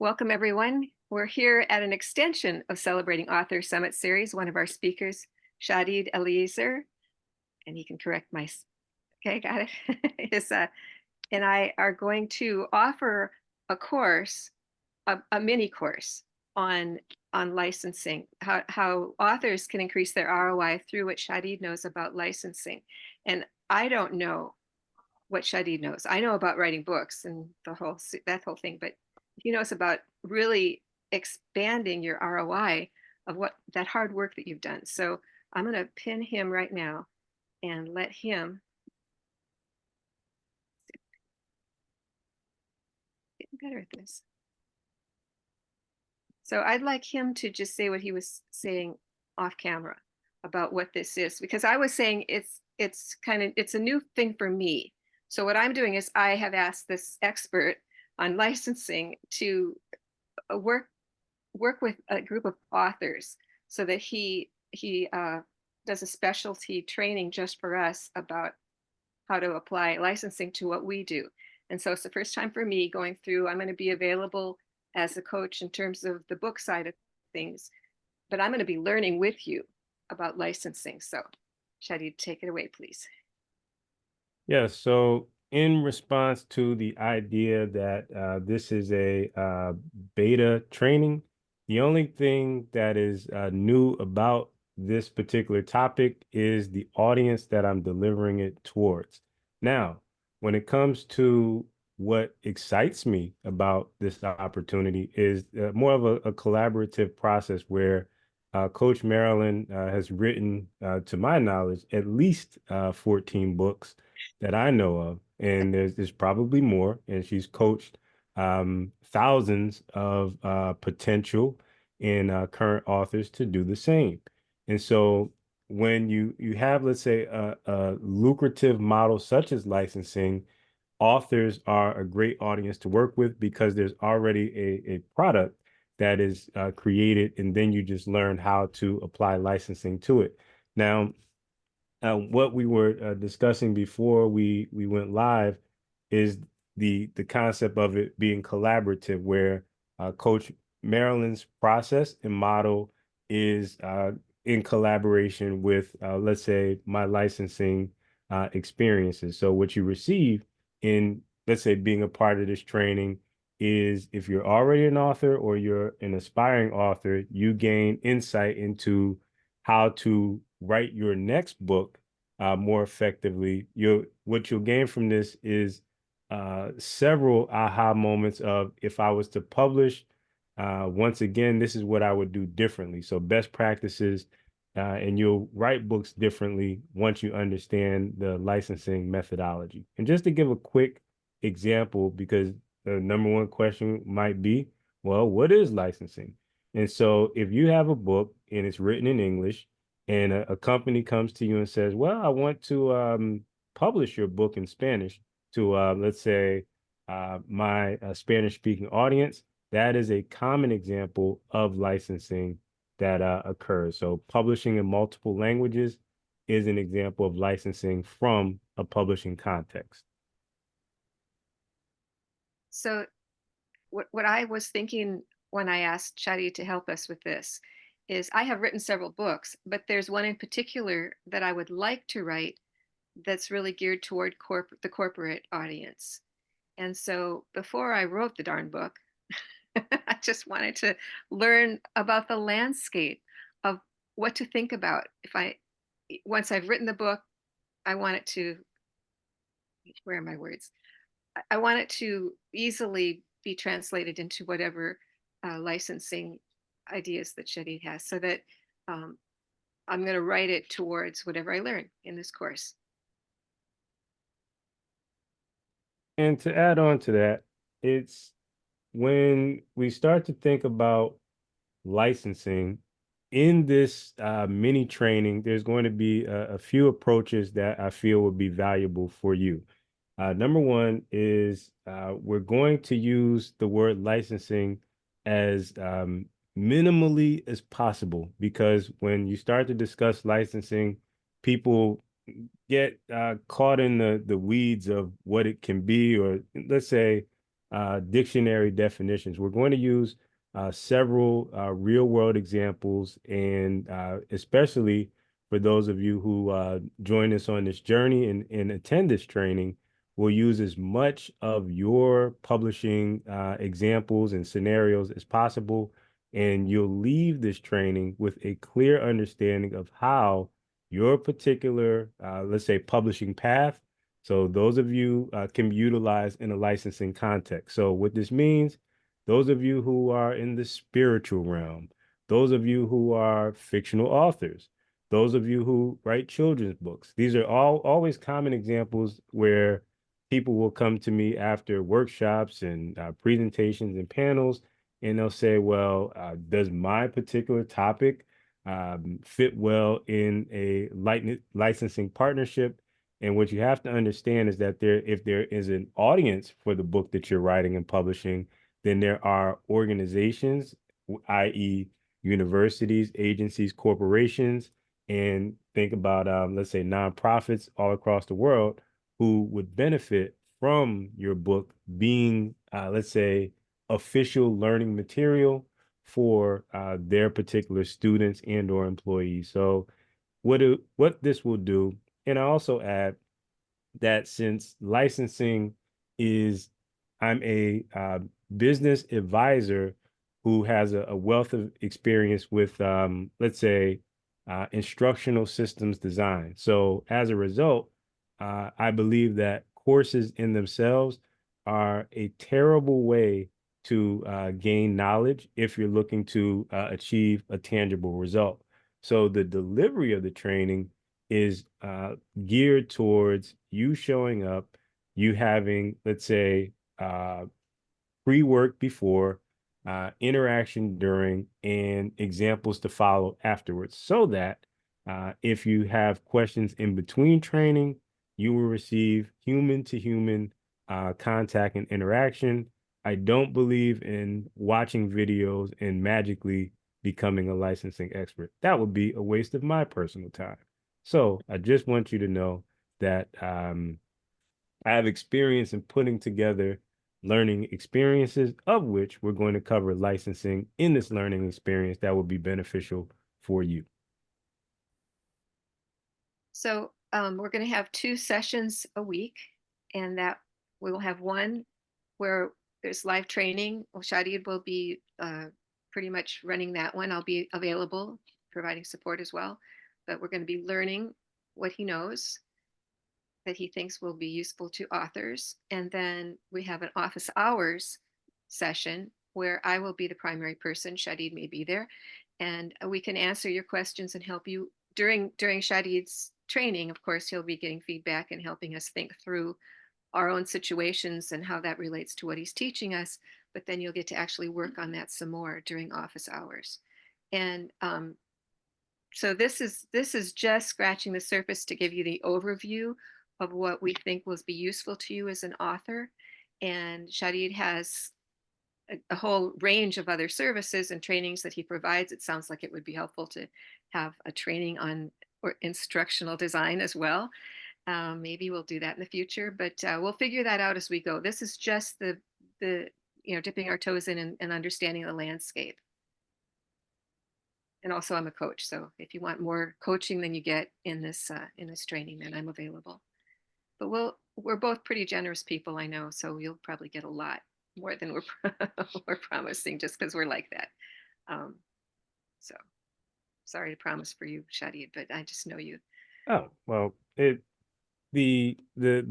Welcome, everyone. We're here at an extension of Celebrating Author Summit Series. One of our speakers, Shadid Eleazer, and he can correct my, okay, got it, and I are going to offer a course, a mini course on licensing, how authors can increase their ROI through what Shadid knows about licensing. And I don't know what Shadi knows. I know about writing books and that whole thing, but he knows about really expanding your ROI of what that hard work that you've done. So I'm going to pin him right now and let him get better at this. So I'd like him to just say what he was saying off camera about what this is, because I was saying it's a new thing for me. So what I'm doing is I have asked this expert on licensing to work with a group of authors so that he does a specialty training just for us about how to apply licensing to what we do. And so it's the first time for me going through. I'm going to be available as a coach in terms of the book side of things, but I'm going to be learning with you about licensing. So Shadi, take it away, please. Yeah, so in response to the idea that this is a beta training, the only thing that is new about this particular topic is the audience that I'm delivering it towards. Now, when it comes to what excites me about this opportunity is more of a collaborative process where Coach Marilyn has written, to my knowledge, at least 14 books that I know of, and there's probably more. And she's coached thousands of potential and current authors to do the same. And so when you have, let's say, a lucrative model such as licensing, authors are a great audience to work with because there's already a product that is created, and then you just learn how to apply licensing to it. Now, what we were discussing before we went live is the concept of it being collaborative, where Coach Marilyn's process and model is in collaboration with, let's say, my licensing experiences. So what you receive in, let's say, being a part of this training is, if you're already an author or you're an aspiring author, you gain insight into how to write your next book more effectively. What you'll gain from this is several aha moments of, if I was to publish, once again, this is what I would do differently. So best practices, and you'll write books differently once you understand the licensing methodology. And just to give a quick example, because the number one question might be, well, what is licensing? And so if you have a book and it's written in English, and a company comes to you and says, well, I want to publish your book in Spanish to, let's say, my Spanish speaking audience, that is a common example of licensing that occurs. So publishing in multiple languages is an example of licensing from a publishing context. So what I was thinking when I asked Shadi to help us with this is I have written several books, but there's one in particular that I would like to write that's really geared toward the corporate audience. And so before I wrote the darn book, I just wanted to learn about the landscape of what to think about. Once I've written the book, I want it to, where are my words? I want it to easily be translated into whatever licensing ideas that Shadi has, so that um, I'm going to write it towards whatever I learn in this course. And to add on to that, it's when we start to think about licensing in this mini training, there's going to be a few approaches that I feel would be valuable for you. Number one is we're going to use the word licensing as minimally as possible, because when you start to discuss licensing, people get caught in the weeds of what it can be, or let's say dictionary definitions. We're going to use several real world examples, and especially for those of you who join us on this journey and attend this training, we'll use as much of your publishing examples and scenarios as possible. And you'll leave this training with a clear understanding of how your particular, let's say, publishing path. So those of you can be utilized in a licensing context. So what this means, those of you who are in the spiritual realm, those of you who are fictional authors, those of you who write children's books, these are all always common examples where people will come to me after workshops and presentations and panels, and they'll say, well, does my particular topic fit well in a licensing partnership? And what you have to understand is that if there is an audience for the book that you're writing and publishing, then there are organizations, i.e., universities, agencies, corporations, and think about, let's say, nonprofits all across the world who would benefit from your book being, let's say, official learning material for their particular students and or employees. So what this will do, and I also add that since licensing is, I'm a business advisor who has a wealth of experience with, let's say, instructional systems design. So as a result, I believe that courses in themselves are a terrible way to gain knowledge if you're looking to achieve a tangible result. So the delivery of the training is geared towards you showing up, you having, let's say, pre-work before, interaction during, and examples to follow afterwards, so that if you have questions in between training, you will receive human to human contact and interaction. I don't believe in watching videos and magically becoming a licensing expert. That would be a waste of my personal time. So I just want you to know that I have experience in putting together learning experiences, of which we're going to cover licensing in this learning experience that will be beneficial for you. So we're going to have 2 sessions a week, and that we will have one where there's live training. Well, Shadid will be pretty much running that one. I'll be available, providing support as well. But we're going to be learning what he knows that he thinks will be useful to authors. And then we have an office hours session where I will be the primary person. Shadid may be there, and we can answer your questions and help you during Shadid's training. Of course, he'll be getting feedback and helping us think through our own situations and how that relates to what he's teaching us. But then you'll get to actually work on that some more during office hours. And so this is just scratching the surface to give you the overview of what we think will be useful to you as an author. And Shadid has a whole range of other services and trainings that he provides. It sounds like it would be helpful to have a training on or instructional design as well. Maybe we'll do that in the future, but we'll figure that out as we go. This is just the dipping our toes in and understanding the landscape. And also, I'm a coach, so if you want more coaching than you get in this training, then I'm available. But we're both pretty generous people, I know, so you'll probably get a lot more than we're promising, just because we're like that. So sorry to promise for you, Shadi, but I just know you. Oh, well, the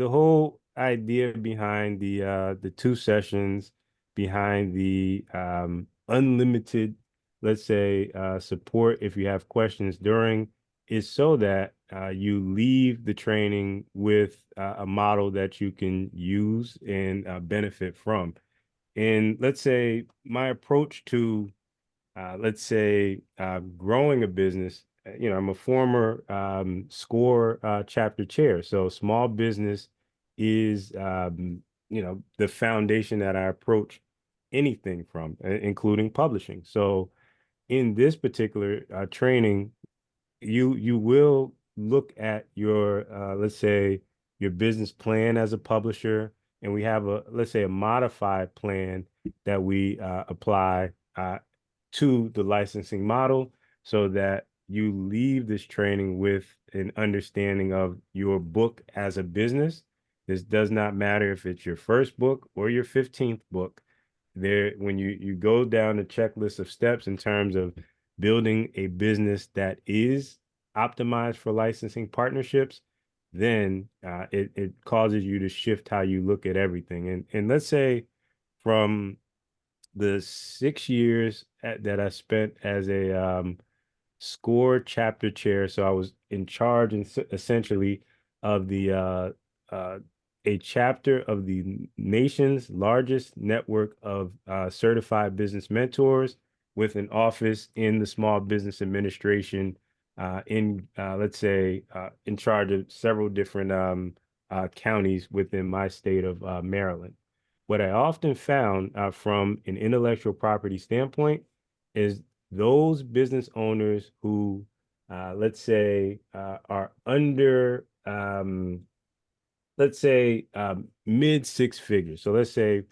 whole idea behind the 2 sessions, behind the unlimited, let's say, support if you have questions during, is so that you leave the training with a model that you can use and benefit from. And let's say my approach to let's say, growing a business. I'm a former SCORE chapter chair. So small business is, the foundation that I approach anything from, including publishing. So in this particular training, you will look at your, let's say, your business plan as a publisher, and we have a, let's say, a modified plan that we apply to the licensing model so that you leave this training with an understanding of your book as a business. This does not matter if it's your first book or your 15th book. There, when you go down the checklist of steps in terms of building a business that is optimized for licensing partnerships, then it causes you to shift how you look at everything. And let's say from the 6 years that I spent as a SCORE chapter chair. So I was in charge and essentially of the uh, a chapter of the nation's largest network of certified business mentors with an office in the Small Business Administration in let's say in charge of several different counties within my state of Maryland. What I often found from an intellectual property standpoint is those business owners who, let's say, are under, let's say, mid six figures. So let's say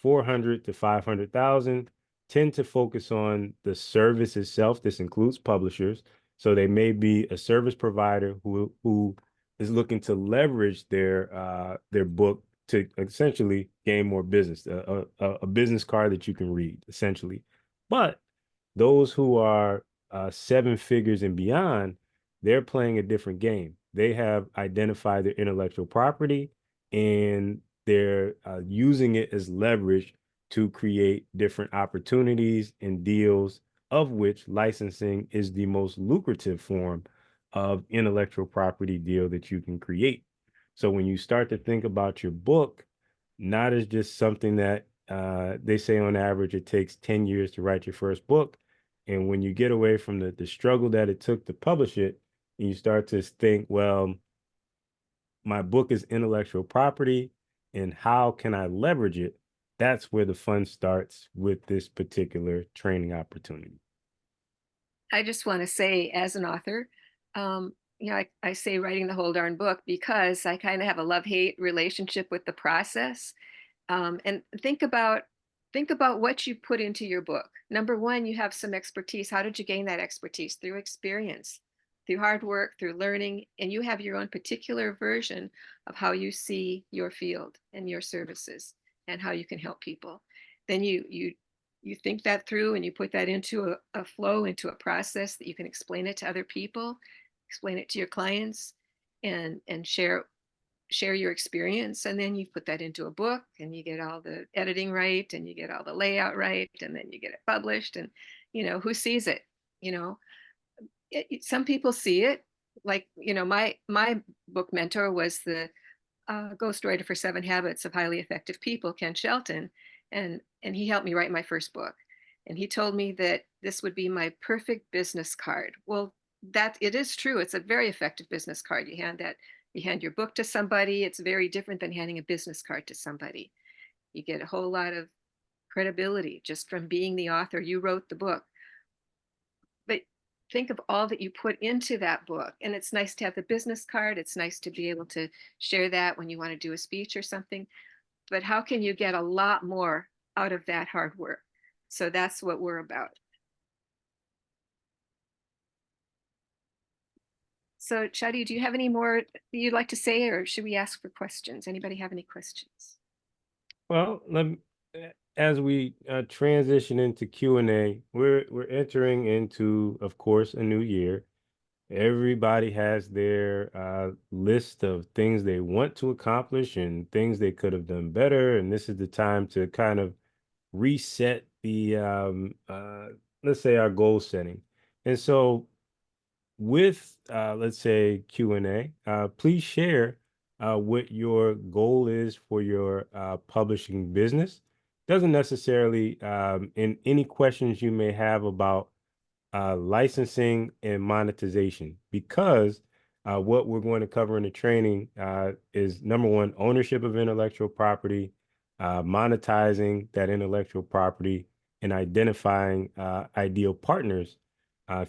400 to 500,000 tend to focus on the service itself. This includes publishers. So they may be a service provider who is looking to leverage their book to essentially gain more business, a business card that you can read, essentially. But those who are seven figures and beyond, they're playing a different game. They have identified their intellectual property and they're using it as leverage to create different opportunities and deals, of which licensing is the most lucrative form of intellectual property deal that you can create. So when you start to think about your book, not as just something that they say on average it takes 10 years to write your first book. And when you get away from the struggle that it took to publish it, and you start to think, well, my book is intellectual property, and how can I leverage it? That's where the fun starts with this particular training opportunity. I just want to say, as an author, I say writing the whole darn book because I kind of have a love-hate relationship with the process. And think about what you put into your book. Number one, you have some expertise. How did you gain that expertise? Through experience, through hard work, through learning, and you have your own particular version of how you see your field and your services and how you can help people. Then you think that through and you put that into a flow, into a process that you can explain it to other people, explain it to your clients, and share your experience, and then you put that into a book and you get all the editing right and you get all the layout right and then you get it published. And who sees it? you know some people see it, like my book mentor was the ghostwriter for Seven Habits of Highly Effective People, Ken Shelton, and he helped me write my first book. And he told me that this would be my perfect business card. Well, that it is true. It's a very effective business card. You hand your book to somebody. It's very different than handing a business card to somebody. You get a whole lot of credibility just from being the author. You wrote the book. But think of all that you put into that book. And it's nice to have the business card. It's nice to be able to share that when you want to do a speech or something. But how can you get a lot more out of that hard work? So that's what we're about. So, Chadi, do you have any more you'd like to say, or should we ask for questions? Anybody have any questions? Well, as we transition into Q&A, we're entering into, of course, a new year. Everybody has their list of things they want to accomplish and things they could have done better. And this is the time to kind of reset the, let's say, our goal setting. And so with, let's say, Q&A, please share what your goal is for your publishing business. Doesn't necessarily, in any questions you may have about licensing and monetization, because what we're going to cover in the training is number one, ownership of intellectual property, monetizing that intellectual property, and identifying ideal partners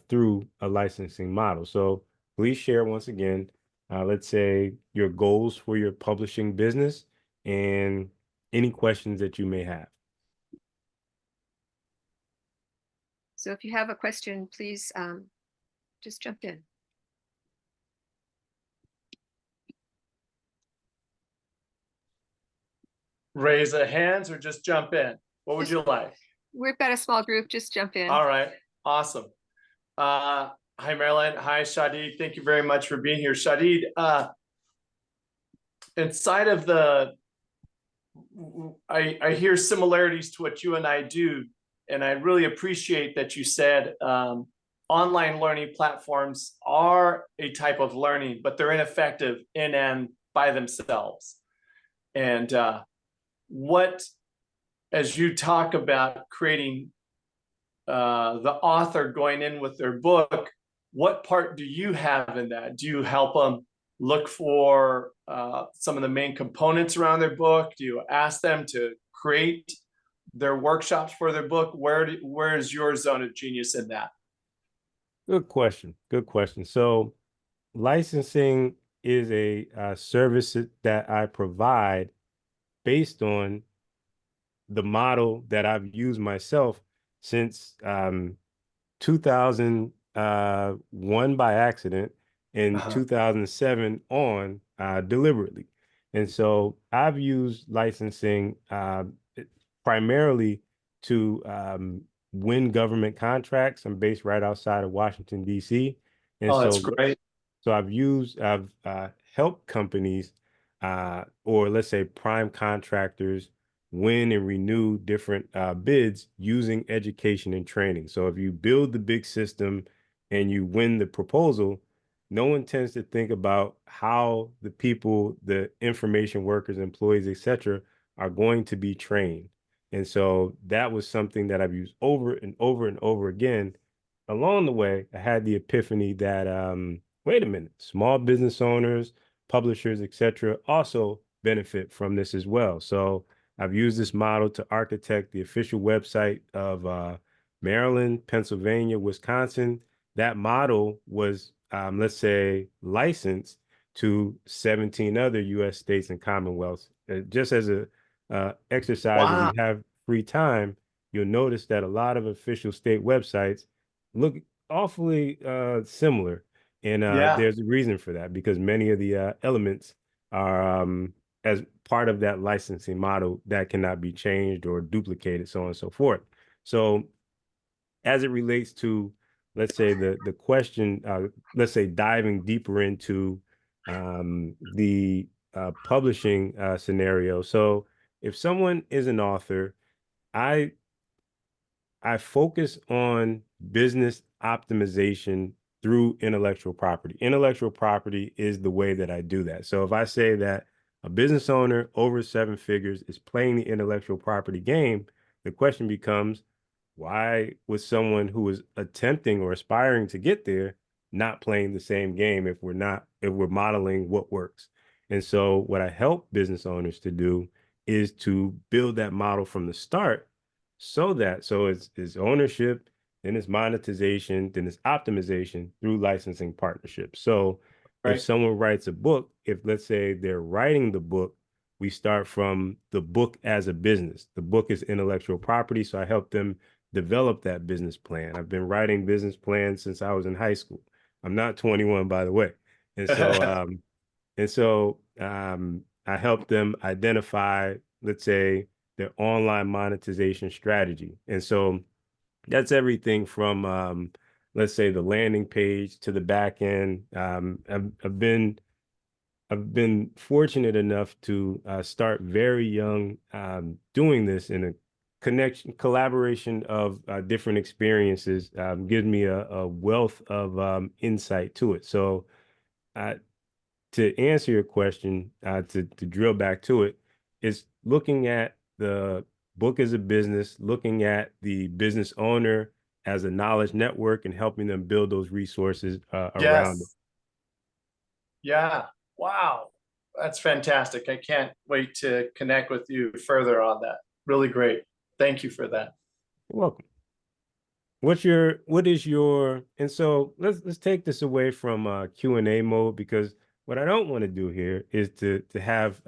through a licensing model. So please share once again, let's say your goals for your publishing business and any questions that you may have. So if you have a question, please just jump in. Raise a hands or just jump in. What would Just, you like? we've got a small group, just jump in. All right, awesome. Hi, Marilyn. Hi, Shadid. Thank you very much for being here. Shadid, inside of I hear similarities to what you and I do, and I really appreciate that you said online learning platforms are a type of learning, but they're ineffective in and by themselves. And as you talk about creating the author going in with their book, what part do you have in that? Do you help them look for some of the main components around their book? Do you ask them to create their workshops for their book? Where is your zone of genius in that? Good question. Good question. So licensing is a service that I provide based on the model that I've used myself since 2001 by accident and 2007 on deliberately. And so I've used licensing primarily to win government contracts. I'm based right outside of Washington, D.C. And Oh, that's so great. I've helped companies or let's say prime contractors win and renew different bids using education and training. So if you build the big system and you win the proposal, no one tends to think about how the people, the information workers, employees, etc., are going to be trained. And so that was something that I've used over and over and over again. Along the way, I had the epiphany that wait a minute, small business owners, publishers, etc., also benefit from this as well. So I've used this model to architect the official website of Maryland, Pennsylvania, Wisconsin. That model was, let's say, licensed to 17 other U.S. states and commonwealths. Just as a exercise, if Wow. you have free time, you'll notice that a lot of official state websites look awfully similar. And Yeah. there's a reason for that because many of the elements are as part of that licensing model that cannot be changed or duplicated, so on and so forth. So as it relates to, let's say, the question, let's say diving deeper into the publishing scenario. So if someone is an author, I I focus on business optimization through intellectual property. Intellectual property is the way that I do that. So if I say that a business owner over 7 figures is playing the intellectual property game, the question becomes, why was someone who is attempting or aspiring to get there not playing the same game if we're modeling what works? And so what I help business owners to do is to build that model from the start so it's ownership, then it's monetization, then it's optimization through licensing partnerships. So if Right. someone writes a book, if let's say they're writing the book, we start from the book as a business. The book is intellectual property, so I help them develop that business plan. I've been writing business plans since I was in high school. I'm not 21, by the way. And so I help them identify, let's say, their online monetization strategy. And so that's everything from, let's say, the landing page to the back end. I've been fortunate enough to start very young doing this in a collaboration of different experiences gives me a wealth of insight to it. So uh, to answer your question, to drill back to it, is looking at the book as a business, looking at the business owner as a knowledge network and helping them build those resources around it. Yes. Yeah. Wow. That's fantastic. I can't wait to connect with you further on that. Really great. Thank you for that. You're welcome. And so let's take this away from Q&A mode because what I don't want to do here is to have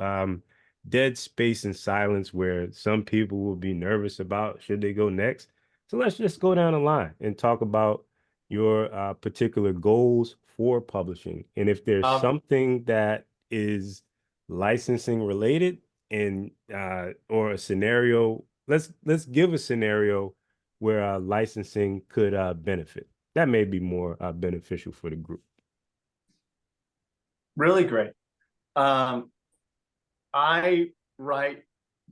dead space and silence where some people will be nervous about should they go next. So let's just go down the line and talk about your particular goals for publishing. And if there's Um, something that is licensing related and or a scenario, let's give a scenario where licensing could benefit. That may be more beneficial for the group. Really great. Um, I write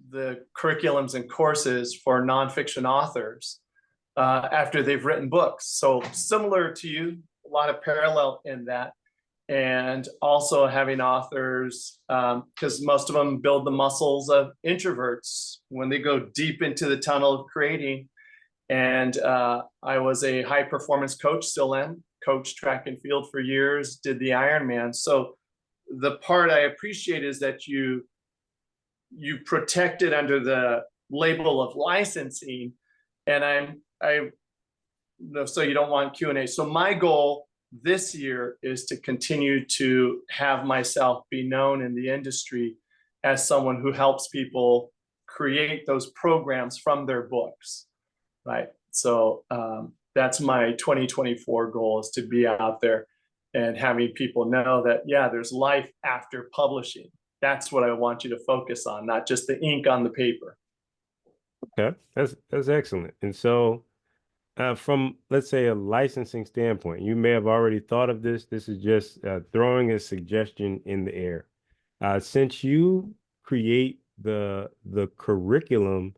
the curriculums and courses for nonfiction authors after they've written books. So similar to you, a lot of parallel in that. And also having authors, because most of them build the muscles of introverts when they go deep into the tunnel of creating. And I was a high performance coach, still am, coached track and field for years, did the Ironman. So the part I appreciate is that you protect it under the label of licensing, and I so you don't want Q&A. So my goal this year is to continue to have myself be known in the industry as someone who helps people create those programs from their books, right? So that's my 2024 goal, is to be out there and having people know that, yeah, there's life after publishing. That's what I want you to focus on, not just the ink on the paper. Okay, that's excellent. And so from, let's say, a licensing standpoint, you may have already thought of this. This is just throwing a suggestion in the air. Since you create the curriculum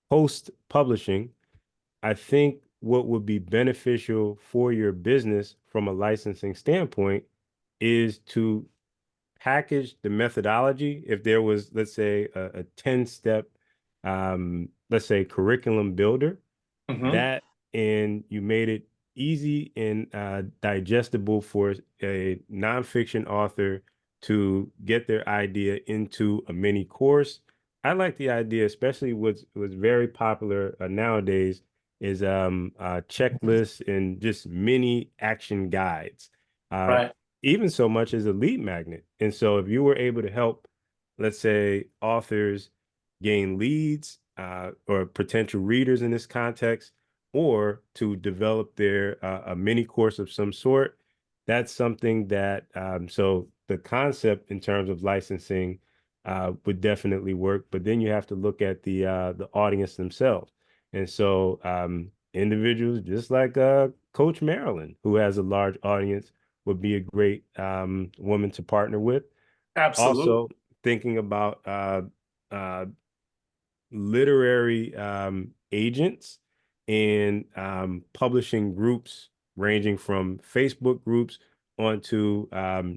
post publishing, I think what would be beneficial for your business from a licensing standpoint is to package the methodology. If there was, let's say, a 10-step, let's say, curriculum builder, Mm-hmm. that, and you made it easy and digestible for a nonfiction author to get their idea into a mini course. I like the idea, especially what's very popular nowadays is checklists and just mini action guides. Uh, Right. even so much as a lead magnet. And so if you were able to help, let's say, authors gain leads or potential readers in this context, or to develop their a mini course of some sort, that's something that so the concept in terms of licensing would definitely work. But then you have to look at the audience themselves. And so individuals just like Coach Marilyn, who has a large audience, would be a great woman to partner with. Absolutely. Also, thinking about uh, literary agents and publishing groups ranging from Facebook groups onto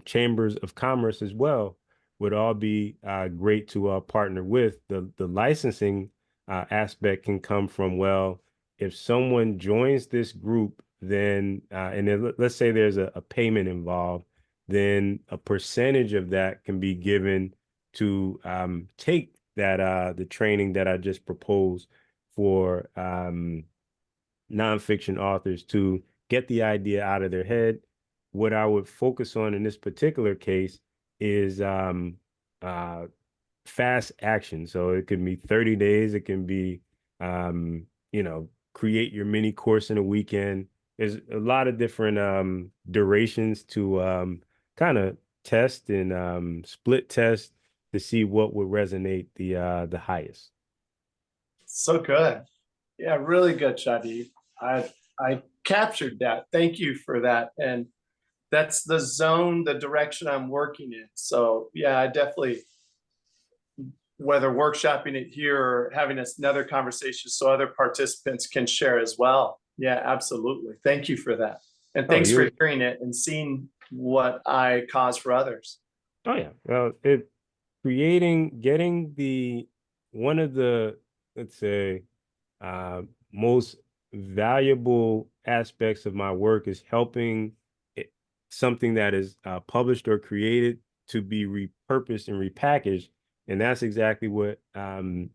chambers of commerce as well would all be great to partner with. The licensing aspect can come from, well, if someone joins this group, then and then let's say there's a payment involved, then a percentage of that can be given to take that the training that I just proposed for nonfiction authors to get the idea out of their head. What I would focus on in this particular case is uh, fast action. So it can be 30 days. It can be, create your mini course in a weekend. There's a lot of different durations to kind of test and split test to see what would resonate the highest. So good. Yeah, really good, Shadi. I captured that. Thank you for that. And that's the zone, the direction I'm working in. So yeah, I definitely, whether workshopping it here or having another conversation so other participants can share as well. Yeah, absolutely. Thank you for that. And Oh, thanks for you hearing it and seeing what I cause for others. Oh yeah. Well, it creating getting the one of the, let's say, most valuable aspects of my work is helping it, something that is published or created to be repurposed and repackaged. And that's exactly what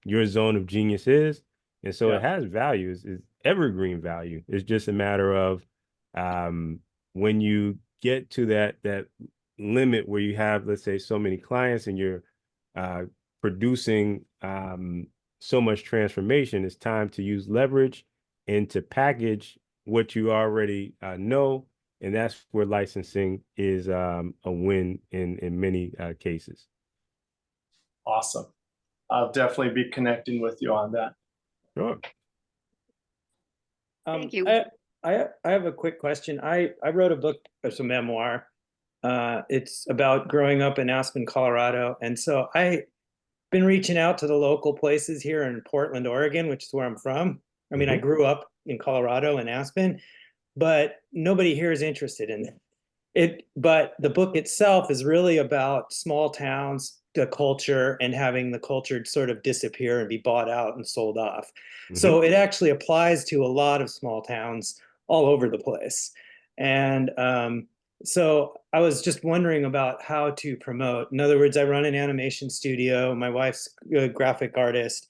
your zone of genius is. And so Yeah. it has value, it's evergreen value. It's just a matter of when you get to that limit where you have, let's say, so many clients and you're producing so much transformation, it's time to use leverage and to package what you already know. And that's where licensing is a win in many cases. Awesome. I'll definitely be connecting with you on that. Sure. Thank you. I have a quick question. I wrote a book, it's a memoir. It's about growing up in Aspen, Colorado. And so I've been reaching out to the local places here in Portland, Oregon, which is where I'm from. I mean, I grew up in Colorado in Aspen, but nobody here is interested in it. But the book itself is really about small towns, the culture, and having the culture sort of disappear and be bought out and sold off. So it actually applies to a lot of small towns all over the place. And so I was just wondering about how to promote. In other words, I run an animation studio. My wife's a graphic artist.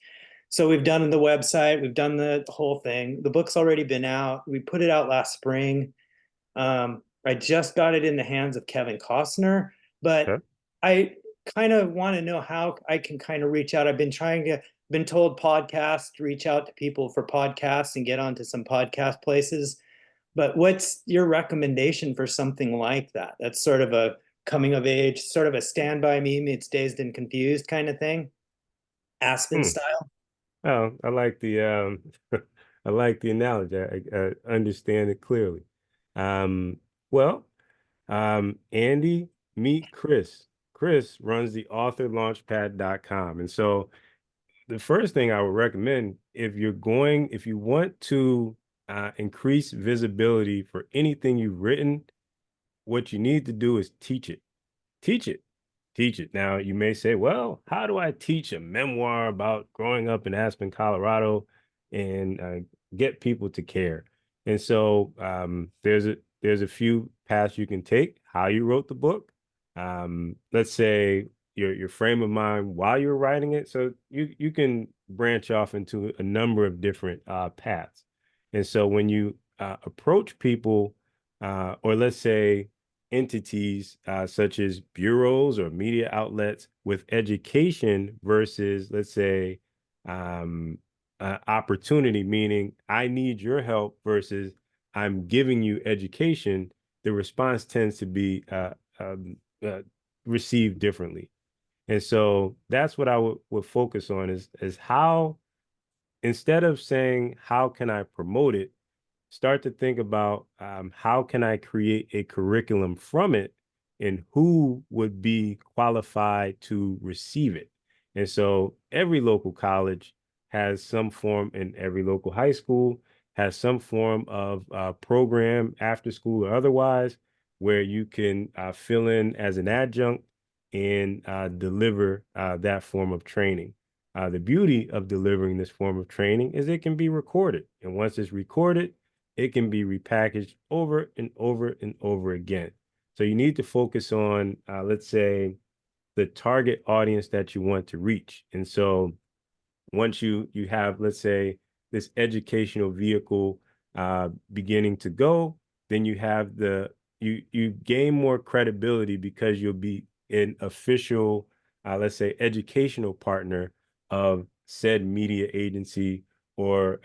So we've done the website, we've done the whole thing. The book's already been out. We put it out last spring. I just got it in the hands of Kevin Costner, but Okay. I kind of want to know how I can kind of reach out. I've been told podcasts, reach out to people for podcasts and get onto some podcast places. But what's your recommendation for something like that? That's sort of a coming of age, sort of a Stand By Me meets Dazed and Confused kind of thing, Aspen style. Oh, I like the I like the analogy. I understand it clearly. Um, well, Andy, meet Chris. Chris runs the authorlaunchpad.com. And so the first thing I would recommend if you want to increase visibility for anything you've written, what you need to do is teach it. Teach it. Teach it. Now, you may say, well, how do I teach a memoir about growing up in Aspen, Colorado, and get people to care? And so there's a few paths you can take. How you wrote the book. Let's say your frame of mind while you were writing it. So you can branch off into a number of different paths. And so when you approach people, or let's say entities such as bureaus or media outlets with education versus, let's say, opportunity, meaning I need your help versus I'm giving you education, the response tends to be uh, received differently. And so that's what I would focus on is how, instead of saying, how can I promote it, start to think about how can I create a curriculum from it and who would be qualified to receive it. And so every local college has some form, and every local high school has some form of program, after school or otherwise, where you can fill in as an adjunct and deliver that form of training. The beauty of delivering this form of training is it can be recorded. And once it's recorded, it can be repackaged over and over and over again. So you need to focus on, let's say, the target audience that you want to reach. And so once you have, let's say, this educational vehicle beginning to go, then you have you gain more credibility because you'll be an official, let's say, educational partner of said media agency, or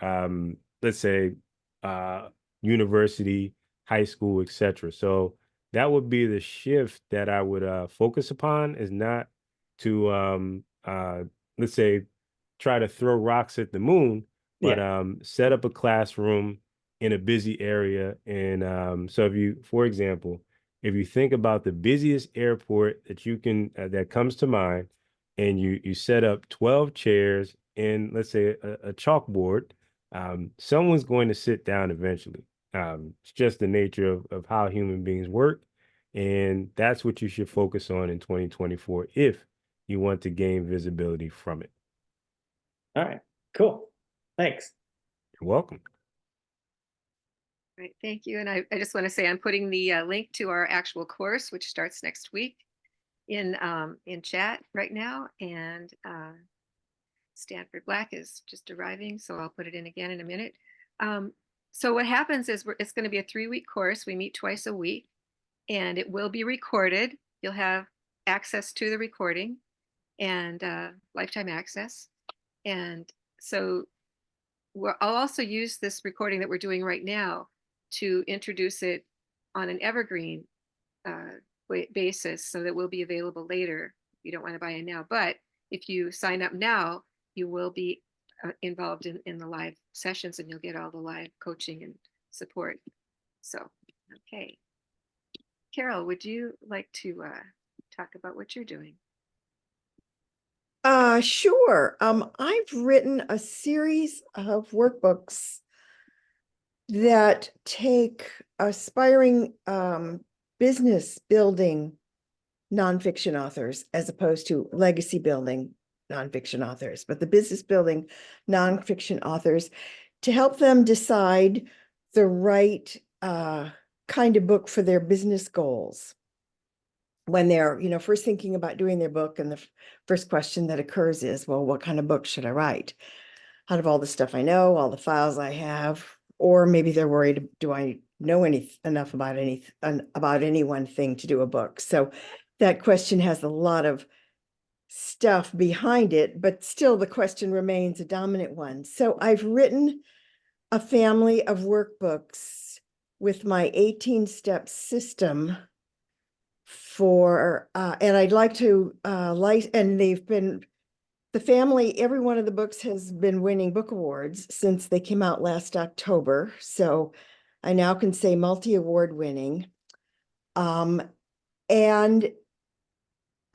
let's say uh, university, high school, etc. So that would be the shift that I would focus upon, is not to let's say try to throw rocks at the moon, but Yeah. set up a classroom in a busy area. And so if you, for example, if you think about the busiest airport that you can that comes to mind, and you set up 12 chairs and, let's say, a chalkboard, someone's going to sit down eventually. It's just the nature of how human beings work. And that's what you should focus on in 2024 if you want to gain visibility from it. All right. Cool. Thanks. You're welcome. Right, thank you. And I just want to say I'm putting the link to our actual course, which starts next week, in chat right now. And Stanford Black is just arriving, so I'll put it in again in a minute. So what happens is it's going to be a 3-week course. We meet twice a week, and it will be recorded. You'll have access to the recording. and lifetime access. And so I'll also use this recording that we're doing right now to introduce it on an evergreen basis, so that will be available later. You don't want to buy it now, but if you sign up now, you will be involved in the live sessions, and you'll get all the live coaching and support. So, okay. Carol, would you like to talk about what you're doing? Sure. I've written a series of workbooks that take aspiring business building nonfiction authors, as opposed to legacy building nonfiction authors, but the business building nonfiction authors, to help them decide the right kind of book for their business goals. When they're, first thinking about doing their book, and the first question that occurs is, well, what kind of book should I write? Out of all the stuff I know, all the files I have, or maybe they're worried, do I know enough about any one thing to do a book? So that question has a lot of stuff behind it, but still the question remains a dominant one. So I've written a family of workbooks with my 18-step system for, and I'd like to, and they've been, the family, every one of the books has been winning book awards since they came out last October. So I now can say multi-award winning. And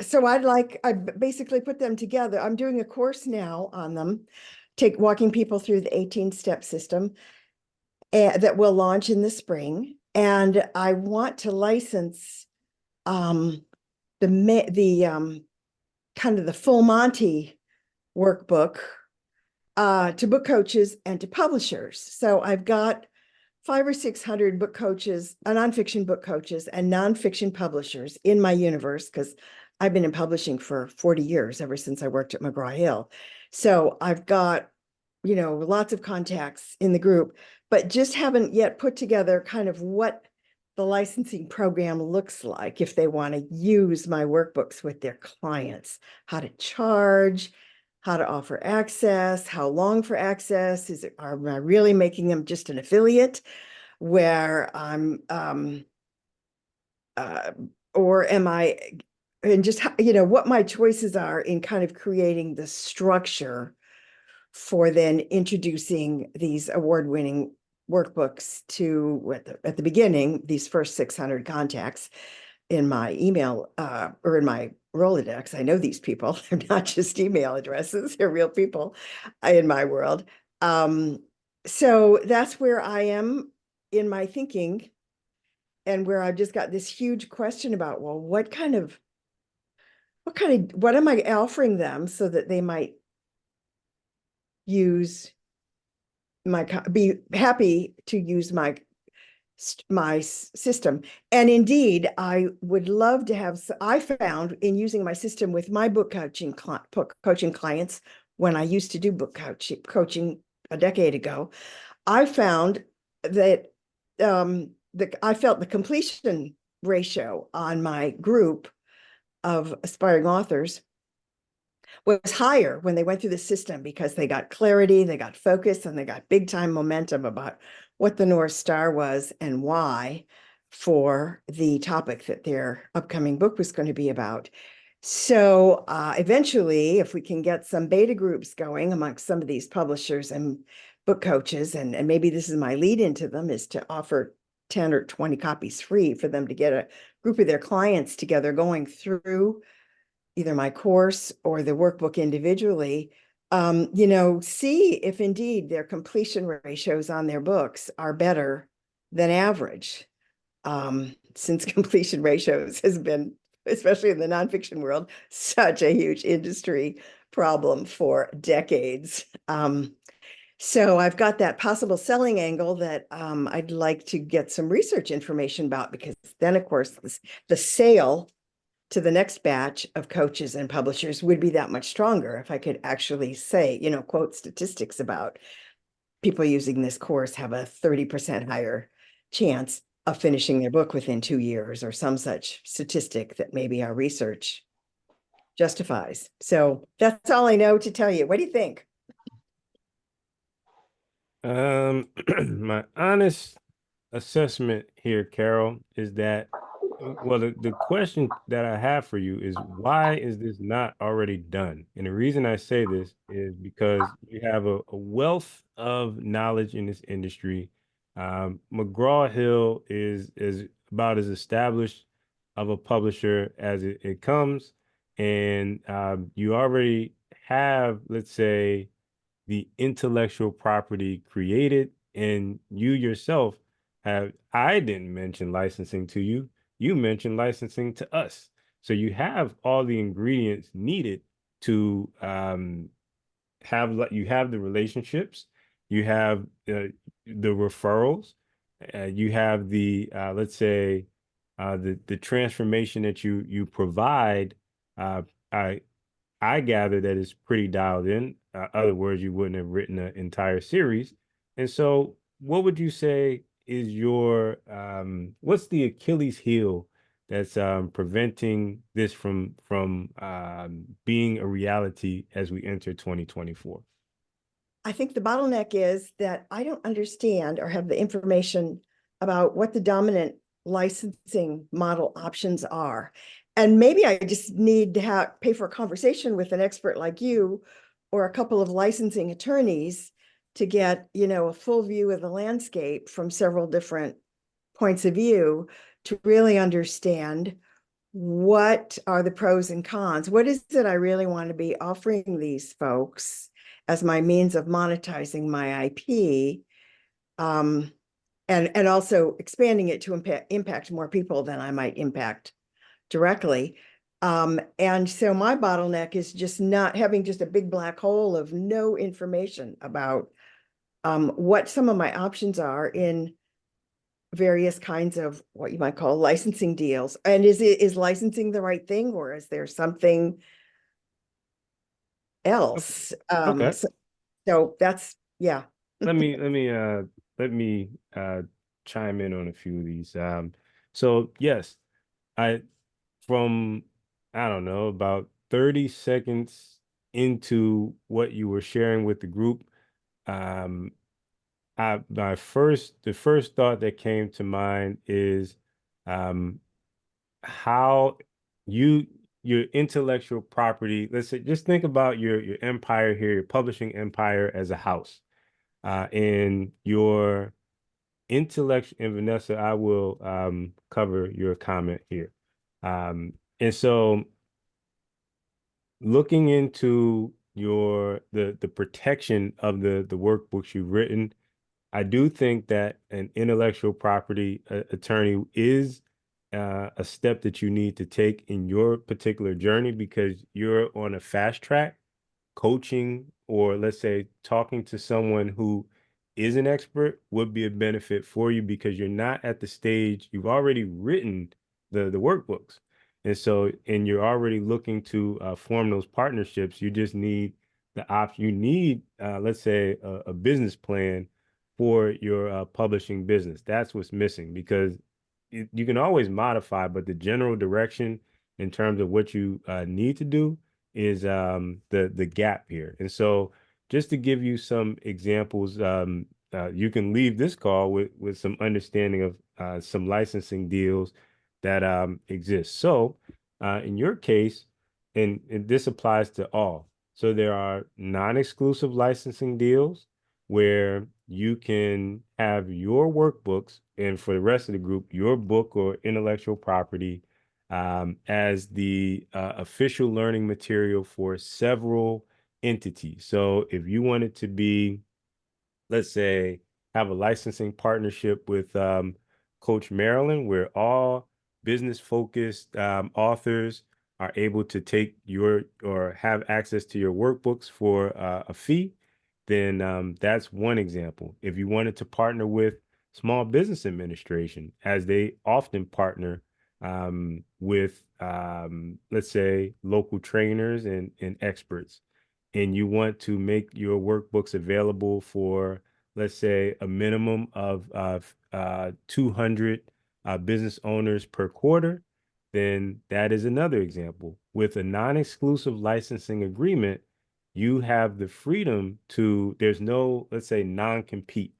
so I basically put them together. I'm doing a course now on them, walking people through the 18-step system that will launch in the spring. And I want to license the kind of the full Monty workbook to book coaches and to publishers. So I've got 500 or 600 book coaches, nonfiction book coaches and nonfiction publishers in my universe, because I've been in publishing for 40 years, ever since I worked at McGraw-Hill. So I've got, lots of contacts in the group, but just haven't yet put together kind of what the licensing program looks like if they want to use my workbooks with their clients, how to charge, how to offer access, how long for access, am I really making them just an affiliate where I'm, or am I, and just, what my choices are in kind of creating the structure for then introducing these award-winning workbooks to, at the beginning, these first 600 contacts in my email or in my Rolodex. I know these people. They're not just email addresses. They're real people in my world. So that's where I am in my thinking, and where I've just got this huge question about, well, what am I offering them so that they might be happy to use my system. And indeed, I would love to have, I found in using my system with my book coaching clients, when I used to do book coaching a decade ago, I found that I felt the completion ratio on my group of aspiring authors was higher when they went through the system, because they got clarity, they got focus, and they got big time momentum about what the North Star was and why for the topic that their upcoming book was going to be about. So eventually, if we can get some beta groups going amongst some of these publishers and book coaches, and maybe this is my lead into them, is to offer 10 or 20 copies free for them to get a group of their clients together going through either my course or the workbook individually, see if indeed their completion ratios on their books are better than average. Since completion ratios has been, especially in the nonfiction world, such a huge industry problem for decades. So I've got that possible selling angle that I'd like to get some research information about, because then, of course, the sale to the next batch of coaches and publishers would be that much stronger if I could actually say, quote statistics about people using this course have a 30% higher chance of finishing their book within 2 years, or some such statistic that maybe our research justifies. So that's all I know to tell you. What do you think? My honest assessment here, Carol, is that, well, the question that I have for you is, why is this not already done? And the reason I say this is because you have a wealth of knowledge in this industry. McGraw-Hill is about as established of a publisher as it comes, and you already have, let's say, the intellectual property created, and you yourself have, I didn't mention licensing to you, you mentioned licensing to us. So you have all the ingredients needed to you have the relationships, you have the referrals, you have the let's say the transformation that you provide. uh, I I gather that it's pretty dialed in. Other words, you wouldn't have written an entire series. And so, what would you say is your what's the Achilles heel that's preventing this from being a reality as we enter 2024? I think the bottleneck is that I don't understand or have the information about what the dominant licensing model options are. And maybe I just need to pay for a conversation with an expert like you or a couple of licensing attorneys to get, a full view of the landscape from several different points of view to really understand what are the pros and cons. What is it I really want to be offering these folks as my means of monetizing my IP, and also expanding it to impact more people than I might impact directly. And so my bottleneck is just not having just a big black hole of no information about what some of my options are in various kinds of what you might call licensing deals. And is licensing the right thing, or is there something else? Okay. So that's, yeah. Let me chime in on a few of these. So yes, I from I don't know, about 30 seconds into what you were sharing with the group, um, the first thought that came to mind is um, how you your intellectual property. Let's say, just think about your empire here, your publishing empire as a house, and your intellect. And Vanessa, I will cover your comment here. And so, looking into the protection of the workbooks you've written, I do think that an intellectual property attorney is a step that you need to take in your particular journey, because you're on a fast track. Coaching, or let's say talking to someone who is an expert, would be a benefit for you, because you're not at the stage, you've already written the workbooks. And so, and you're already looking to form those partnerships. You just need the option. You need, let's say, a business plan for your publishing business. That's what's missing, because you can always modify, but the general direction in terms of what you need to do is the gap here. And so, just to give you some examples, you can leave this call with some understanding of some licensing deals that exist. So, in your case, and this applies to all. So there are non-exclusive licensing deals where you can have your workbooks, and for the rest of the group, your book or intellectual property as the official learning material for several entities. So if you wanted to be, let's say, have a licensing partnership with Coach Marilyn, where all business focused authors are able to take your or have access to your workbooks for a fee, then that's one example. If you wanted to partner with Small Business Administration, as they often partner with, let's say, local trainers and experts, and you want to make your workbooks available for, let's say, a minimum of 200 business owners per quarter, then that is another example with a non-exclusive licensing agreement, you have the freedom to, there's no, let's say, non-compete.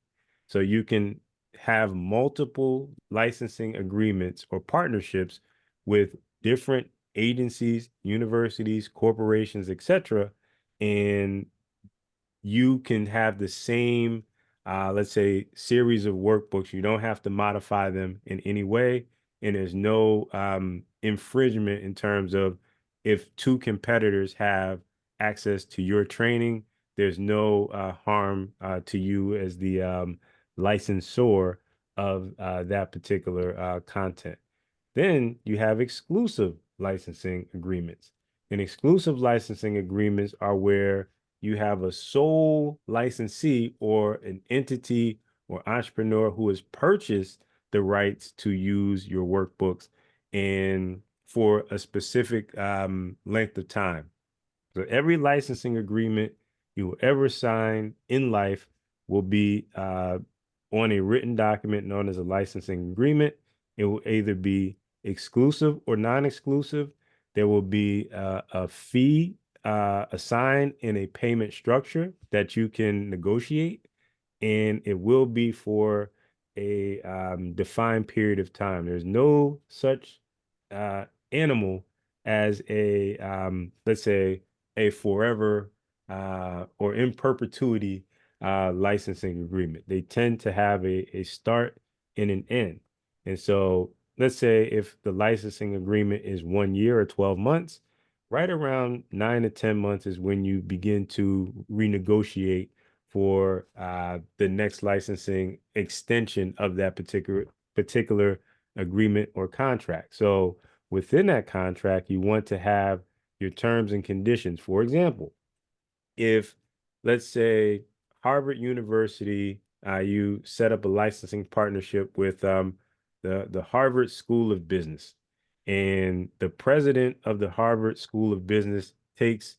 So you can have multiple licensing agreements or partnerships with different agencies, universities, corporations, etc. And you can have the same, let's say, series of workbooks. You don't have to modify them in any way. And there's no infringement in terms of if two competitors have access to your training, there's no harm to you as the licensor of that particular content. Then you have exclusive licensing agreements. And exclusive licensing agreements are where you have a sole licensee or an entity or entrepreneur who has purchased the rights to use your workbooks and for a specific length of time. So every licensing agreement you will ever sign in life will be on a written document known as a licensing agreement. It will either be exclusive or non-exclusive. There will be a fee assigned in a payment structure that you can negotiate, and it will be for a defined period of time. There's no such animal as a let's say a forever or in perpetuity licensing agreement. They tend to have a start and an end. And so let's say if the licensing agreement is 1 year or 12 months, right around 9 to 10 months is when you begin to renegotiate for the next licensing extension of that particular agreement or contract. So within that contract, you want to have your terms and conditions. For example, if let's say Harvard University, you set up a licensing partnership with the Harvard School of Business, and the president of the Harvard School of Business takes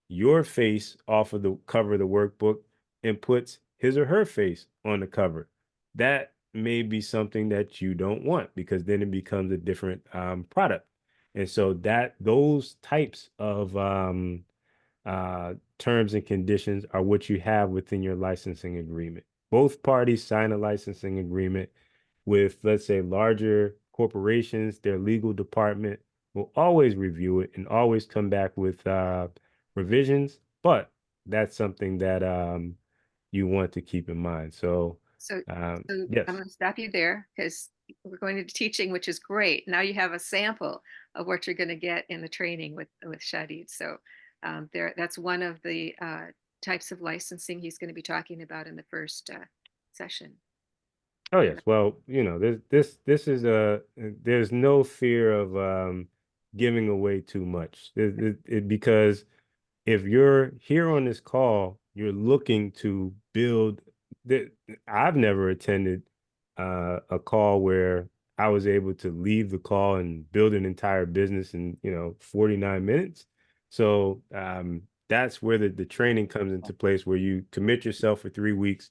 your face off of the cover of the workbook and puts his or her face on the cover. That may be something that you don't want because then it becomes a different product. And so that those types of terms and conditions are what you have within your licensing agreement. Both parties sign a licensing agreement with, let's say, larger corporations. Their legal department will always review it and always come back with revisions, but that's something that you want to keep in mind. So, So, yes. I'm going to stop you there because we're going into teaching, which is great. Now you have a sample of what you're going to get in the training with Shadid. So that's one of the types of licensing he's going to be talking about in the first session. Oh yes. Well, this is there's no fear of giving away too much. Because if you're here on this call, you're looking to build that. I've never attended a call where I was able to leave the call and build an entire business in, 49 minutes. So that's where the training comes into place, where you commit yourself for 3 weeks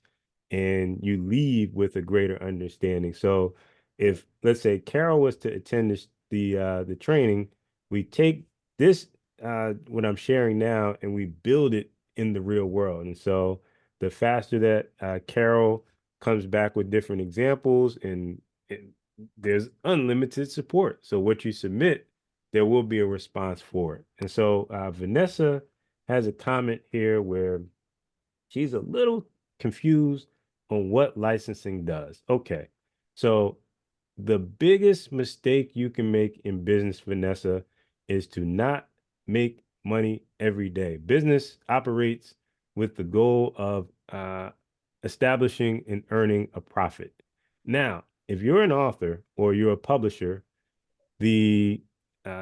and you leave with a greater understanding. So if let's say Carol was to attend the training, we take this what I'm sharing now and we build it in the real world. And so the faster that Carol comes back with different examples and there's unlimited support. So what you submit, there will be a response for it. And so Vanessa has a comment here where she's a little confused on what licensing does. Okay. So the biggest mistake you can make in business, Vanessa, is to not make money every day. Business operates with the goal of establishing and earning a profit. Now, if you're an author or you're a publisher, the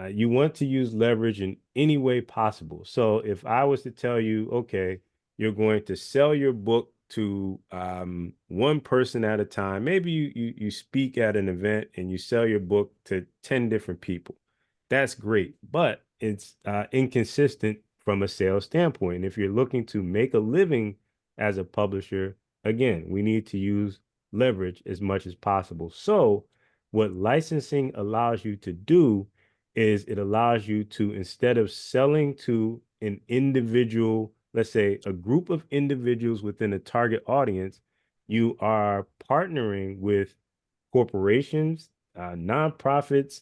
you want to use leverage in any way possible. So if I was to tell you, okay, you're going to sell your book to one person at a time, maybe you speak at an event and you sell your book to 10 different people. That's great, but it's inconsistent from a sales standpoint. And if you're looking to make a living as a publisher, again, we need to use leverage as much as possible. So what licensing allows you to do is it allows you to, instead of selling to an individual, let's say a group of individuals within a target audience, you are partnering with corporations, nonprofits,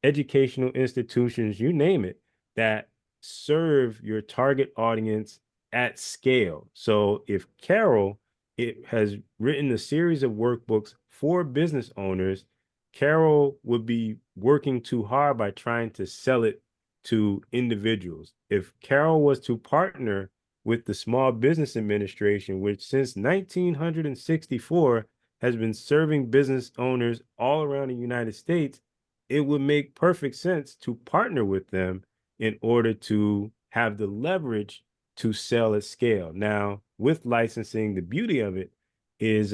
educational institutions, you name it, that serve your target audience at scale. So if Carol, it has written a series of workbooks for business owners, Carol would be working too hard by trying to sell it to individuals. If Carol was to partner with the Small Business Administration, which since 1964 has been serving business owners all around the United States, it would make perfect sense to partner with them in order to have the leverage to sell at scale. Now, with licensing, the beauty of it is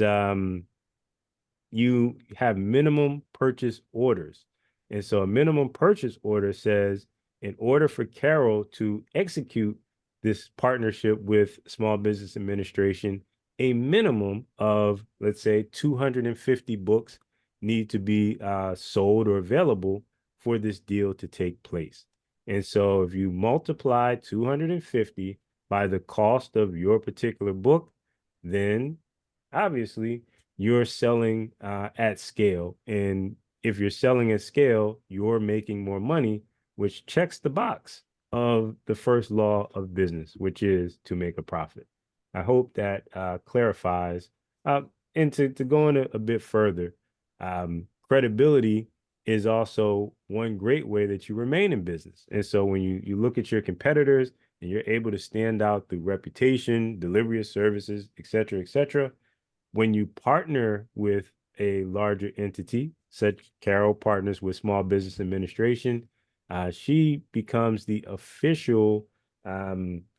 you have minimum purchase orders. And so a minimum purchase order says, in order for Carol to execute this partnership with Small Business Administration, a minimum of, let's say, 250 books need to be sold or available for this deal to take place. And so if you multiply 250 by the cost of your particular book, then obviously you're selling at scale. And if you're selling at scale, you're making more money, which checks the box of the first law of business, which is to make a profit. I hope that clarifies. And to go in a bit further, credibility is also one great way that you remain in business. And so when you look at your competitors and you're able to stand out through reputation, delivery of services, et cetera, when you partner with a larger entity, such Carol partners with Small Business Administration, she becomes the official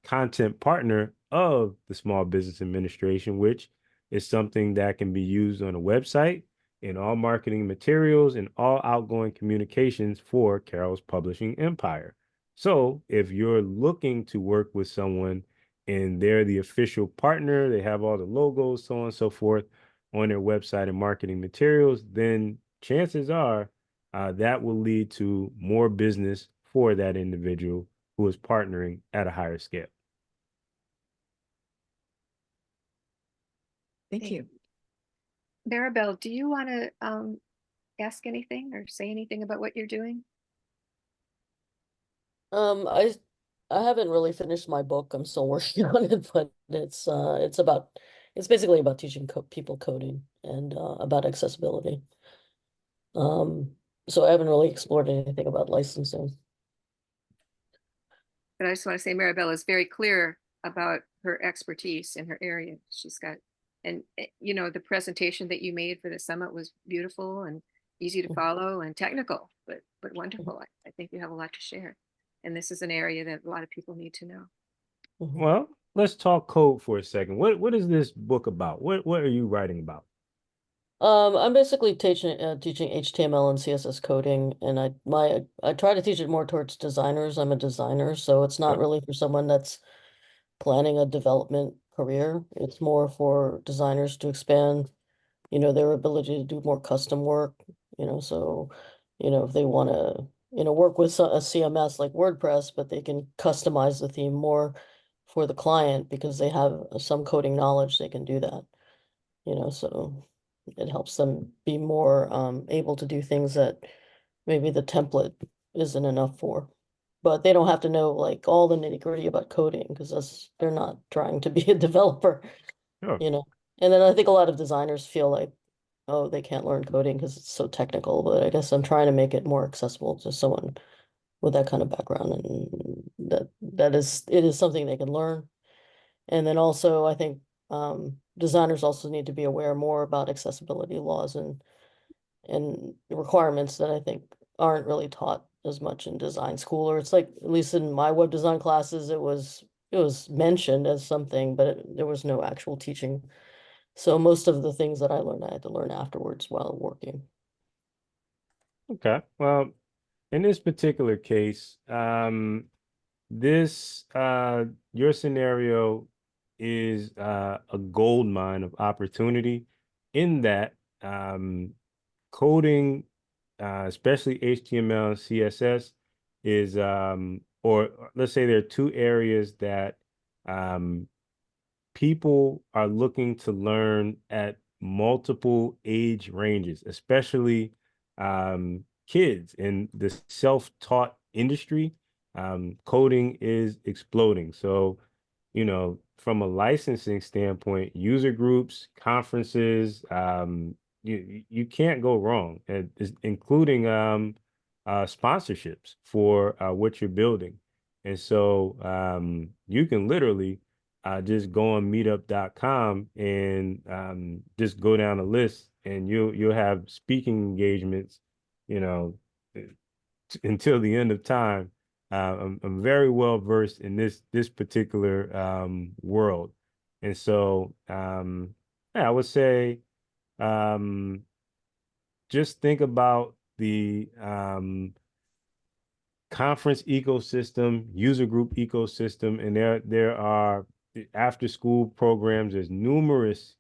content partner of the Small Business Administration, which is something that can be used on a website, in all marketing materials, and all outgoing communications for Carol's publishing empire. So if you're looking to work with someone and they're the official partner, they have all the logos, so on and so forth on their website and marketing materials, then chances are that will lead to more business for that individual who is partnering at a higher scale. Thank you. Maribel, do you want to ask anything or say anything about what you're doing? I haven't really finished my book. I'm still working on it, but it's basically about teaching people coding and about accessibility. So I haven't really explored anything about licensing. But I just want to say Maribel is very clear about her expertise in her area. She's got, and you know, the presentation that you made for the summit was beautiful and easy to follow and technical, but wonderful. I think you have a lot to share. And this is an area that a lot of people need to know. Well, let's talk code for a second. What is this book about? What are you writing about? I'm basically teaching HTML and CSS coding, and I try to teach it more towards designers. I'm a designer, so it's not really for someone that's planning a development career. It's more for designers to expand, their ability to do more custom work, so, if they want to, work with a CMS like WordPress, but they can customize the theme more for the client because they have some coding knowledge, they can do that, so it helps them be more able to do things that maybe the template isn't enough for. But they don't have to know like all the nitty-gritty about coding because they're not trying to be a developer, Sure. And then I think a lot of designers feel like, oh, they can't learn coding because it's so technical, but I guess I'm trying to make it more accessible to someone with that kind of background, and it is something they can learn. And then also I think designers also need to be aware more about accessibility laws and requirements that I think aren't really taught as much in design school, or it's like, at least in my web design classes, it was mentioned as something, but there was no actual teaching. So most of the things that I learned, I had to learn afterwards while working. Okay. Well, in this particular case, this your scenario is a gold mine of opportunity in that coding, especially HTML and CSS, is, or let's say there are two areas that um, people are looking to learn at multiple age ranges, especially kids in the self-taught industry. Coding is exploding. So, from a licensing standpoint, user groups, conferences, you can't go wrong, and including sponsorships for what you're building. And so you can literally just go on meetup.com and just go down a list, and you'll have speaking engagements, you know, until the end of time. I'm very well versed in this particular world, and so yeah, I would say um, just think about the conference ecosystem, user group ecosystem, and there are after school programs. There's numerous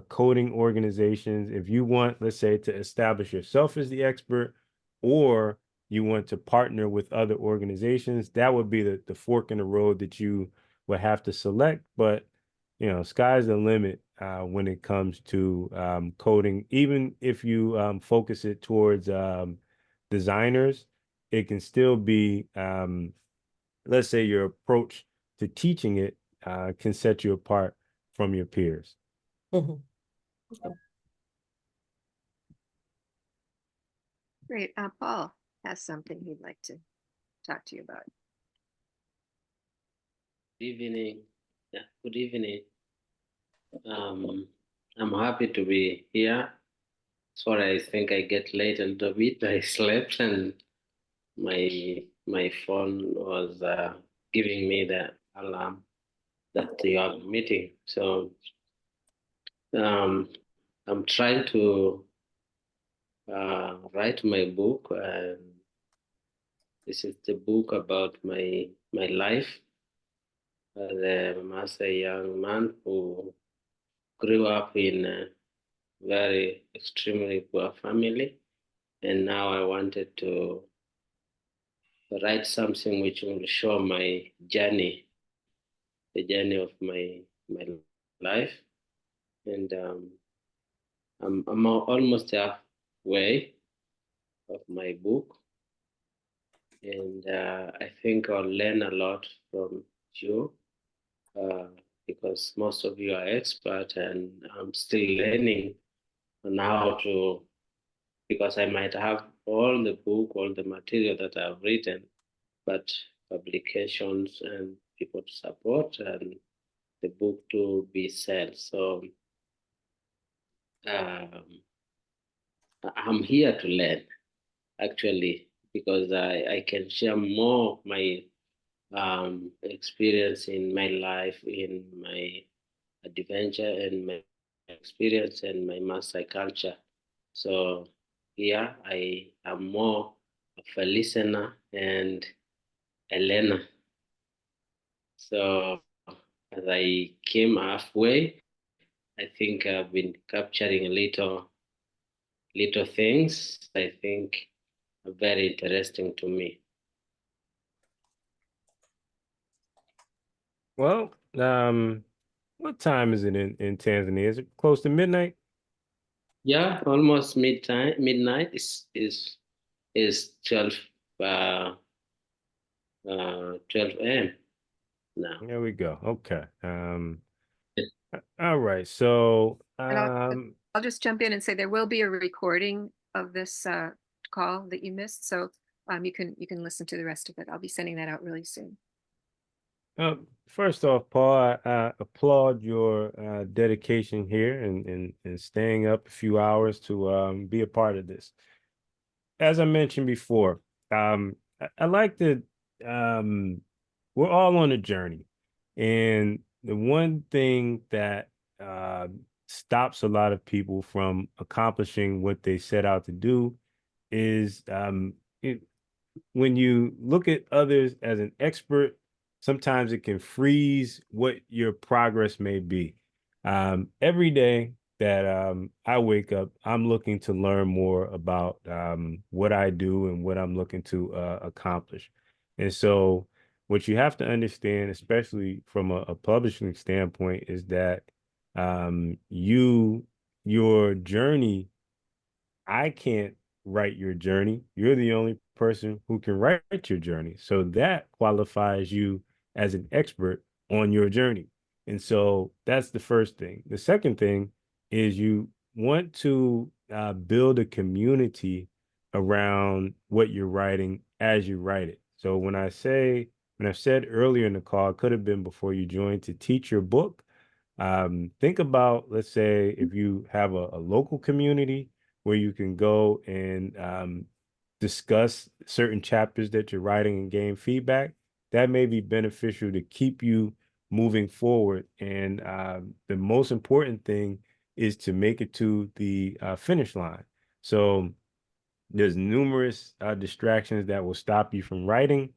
coding organizations. If you want, let's say, to establish yourself as the expert, or you want to partner with other organizations, that would be the fork in the road that you would have to select. But sky's the limit when it comes to coding. Even if you focus it towards designers, it can still be, let's say, your approach to teaching it can set you apart from your peers. Mhm. Great. Paul has something he'd like to talk to you about. Good evening. Yeah, good evening. I'm happy to be here. Sorry, I think I get late a little bit. I slept and my phone was giving me the alarm that you are meeting. So um, I'm trying to write my book, and this is the book about my life as a young man who grew up in a very extremely poor family, and now I wanted to write something which will show my journey, the journey of my life, and I'm almost halfway of my book, and I think I'll learn a lot from you uh, because most of you are expert, and I'm still learning on how to, because I might have all the book, all the material that I've written, but publications and people to support and the book to be sold. So um, I'm here to learn actually, because I can share more of my experience in my life, in my adventure, and my experience and my master culture. So here I am more of a listener and a learner. So as I came halfway, I think I've been capturing little things I think are very interesting to me. Well, what time is it in Tanzania? Is it close to midnight? Yeah, almost midnight is 12 a.m. now. There we go. Okay. All right. So And I'll just jump in and say there will be a recording of this call that you missed, so you can listen to the rest of it. I'll be sending that out really soon. First off, Paul, I applaud your dedication here and staying up a few hours to be a part of this. As I mentioned before, I like to, we're all on a journey. And the one thing that stops a lot of people from accomplishing what they set out to do is when you look at others as an expert, sometimes it can freeze what your progress may be. Every day that I wake up, I'm looking to learn more about what I do and what I'm looking to accomplish. And so what you have to understand, especially from a publishing standpoint, is that your journey, I can't write your journey. You're the only person who can write your journey. So that qualifies you as an expert on your journey. And so that's the first thing. The second thing is you want to build a community around what you're writing as you write it. So when I said earlier in the call, it could have been before you joined, to teach your book. Think about, let's say, if you have a local community where you can go and discuss certain chapters that you're writing and gain feedback, that may be beneficial to keep you moving forward. And the most important thing is to make it to the finish line. So there's numerous distractions that will stop you from writing.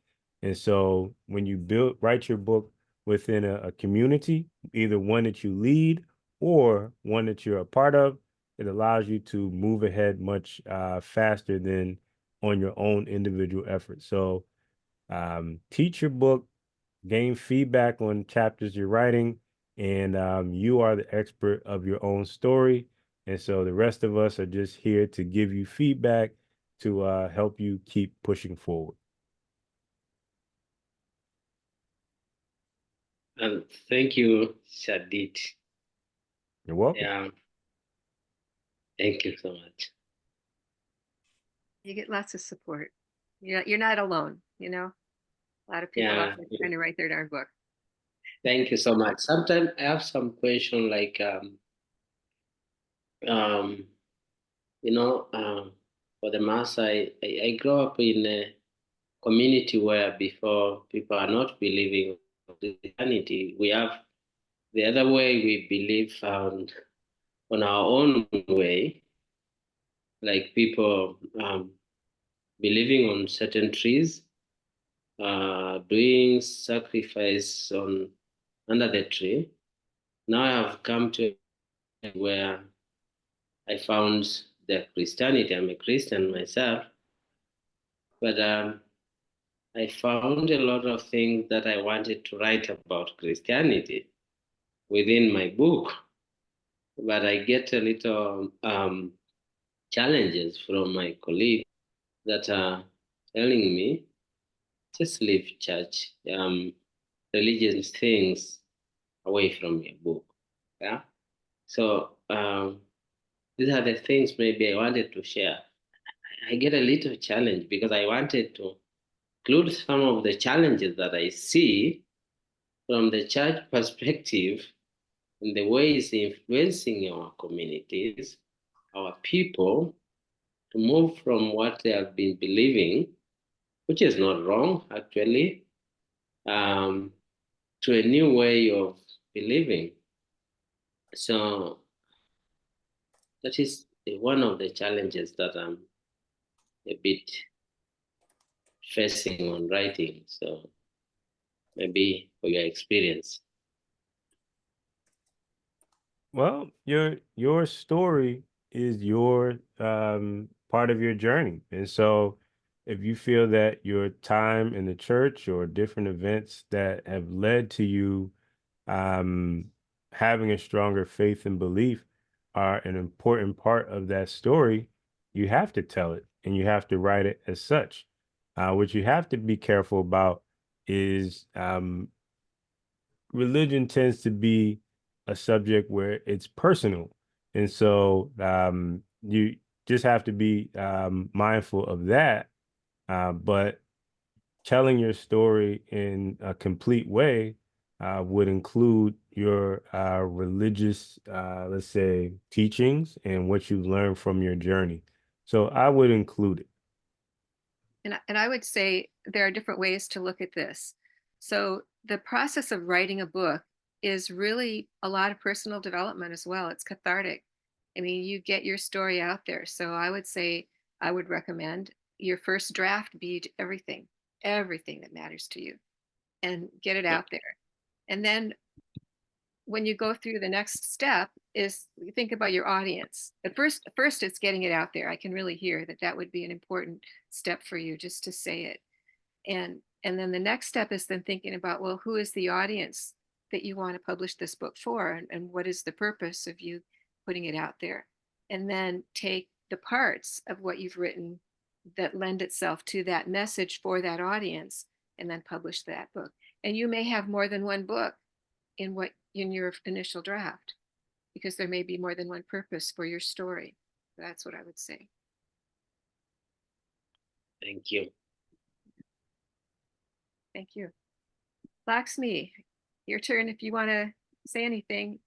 And so when you write your book within a community, either one that you lead or one that you're a part of, it allows you to move ahead much faster than on your own individual effort. So teach your book, gain feedback on chapters you're writing, and you are the expert of your own story. And so the rest of us are just here to give you feedback to help you keep pushing forward. And thank you, Shadid. You're welcome. Yeah, thank you so much. You get lots of support. You're not alone, you know. A lot of people out Yeah, there trying to write their darn book. thank you so much. Sometimes I have some question like, um, you know, for the mass, I grew up in a community where before people are not believing of Christianity. We have the other way we believe on our own way, like people believing on certain trees, doing sacrifice on under the tree. Now I have come to where I found the Christianity. I'm a Christian myself, but I found a lot of things that I wanted to write about Christianity within my book, but I get a little challenges from my colleagues that are telling me just leave church, religious things away from your book. Yeah. So these are the things maybe I wanted to share. I get a little challenge because I wanted to include some of the challenges that I see from the church perspective and the way it's influencing our communities, our people, to move from what they have been believing, which is not wrong actually, um, to a new way of believing. So that is one of the challenges that I'm a bit facing on writing. So maybe for your experience. Well, your story is your part of your journey. And so if you feel that your time in the church or different events that have led to you um having a stronger faith and belief are an important part of that story, you have to tell it and you have to write it as such. What you have to be careful about is religion tends to be a subject where it's personal. And so you just have to be mindful of that. But telling your story in a complete way would include your religious, let's say, teachings and what you've learned from your journey. So I would include it. And I would say there are different ways to look at this. So the process of writing a book is really a lot of personal development as well. It's cathartic. I mean, you get your story out there. So I would say I would recommend your first draft be everything that matters to you, and get it out there. And then when you go through the next step is you think about your audience. At first it's getting it out there. I can really hear that that would be an important step for you, just to say it. And And then the next step is then thinking about, well, who is the audience that you want to publish this book for? And what is the purpose of you putting it out there? And then take the parts of what you've written that lend itself to that message for that audience, and then publish that book. And you may have more than one book in your initial draft, because there may be more than one purpose for your story. That's what I would say. Thank you. Thank you. Lakshmi, your turn. If you want to say anything,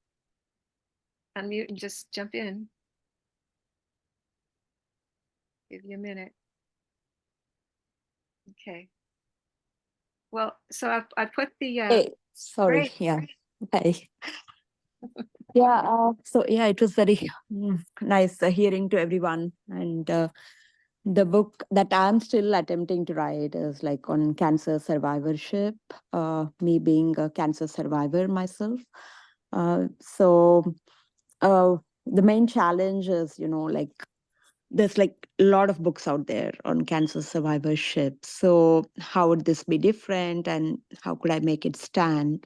unmute and just jump in. Give you a minute. Okay. Well, so I've put the Hey, sorry. great. Yeah. Hi. Yeah. So yeah, it was very nice hearing to everyone. And the book that I'm still attempting to write is like on cancer survivorship. Me being a cancer survivor myself. So the main challenge is, like there's like a lot of books out there on cancer survivorship. So how would this be different, and how could I make it stand?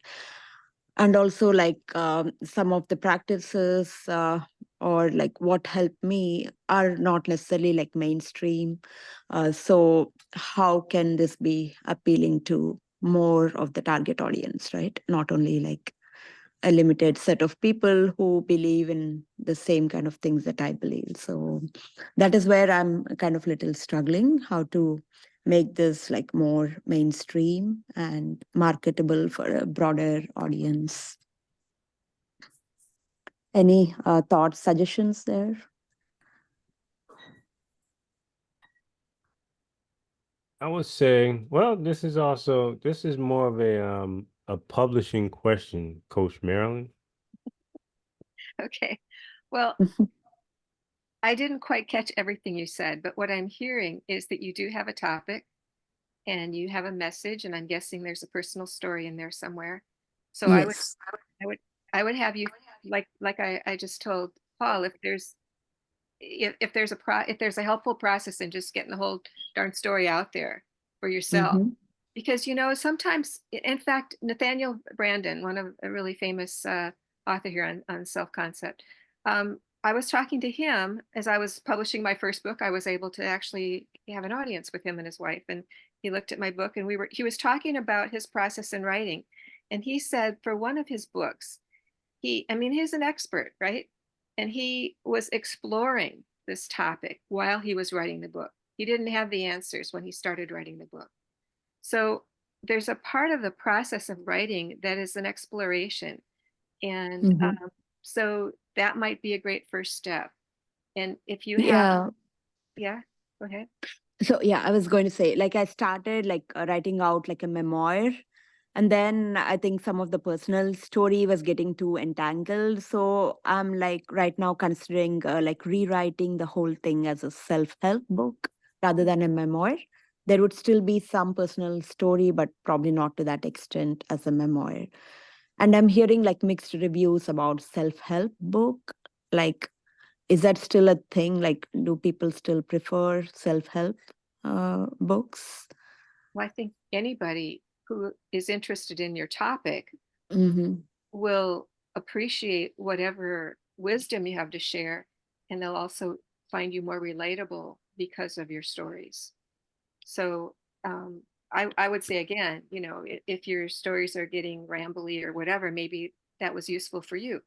And also like some of the practices or like what helped me are not necessarily like mainstream. So how can this be appealing to more of the target audience, right? Not only like a limited set of people who believe in the same kind of things that I believe. So that is where I'm kind of little struggling, how to make this like more mainstream and marketable for a broader audience. Any thoughts, suggestions there? I would say, well, this is more of a publishing question, Coach Marilyn. Okay. Well, I didn't quite catch everything you said, but what I'm hearing is that you do have a topic and you have a message, and I'm guessing there's a personal story in there somewhere. So Yes. I would have you, like I just told Paul, if there's a helpful process in just getting the whole darn story out there for yourself. Mm-hmm. Because sometimes, in fact, Nathaniel Branden, one of a really famous author here on self-concept, I was talking to him as I was publishing my first book. I was able to actually have an audience with him and his wife, and he looked at my book, and he was talking about his process in writing. And he said for one of his books, he's an expert, right? And he was exploring this topic while he was writing the book. He didn't have the answers when he started writing the book. So there's a part of the process of writing that is an exploration. And Mm-hmm. So that might be a great first step. And if you Yeah. yeah, go ahead. So yeah, I was going to say, like I started like writing out like a memoir, and then I think some of the personal story was getting too entangled. So I'm like right now considering like rewriting the whole thing as a self-help book rather than a memoir. There would still be some personal story, but probably not to that extent as a memoir. And I'm hearing like mixed reviews about self-help book. Like, is that still a thing? Like, do people still prefer self-help books? Well, I think anybody who is interested in your topic Mm-hmm. will appreciate whatever wisdom you have to share, and they'll also find you more relatable because of your stories. So I would say again, if your stories are getting rambly or whatever, maybe that was useful for you,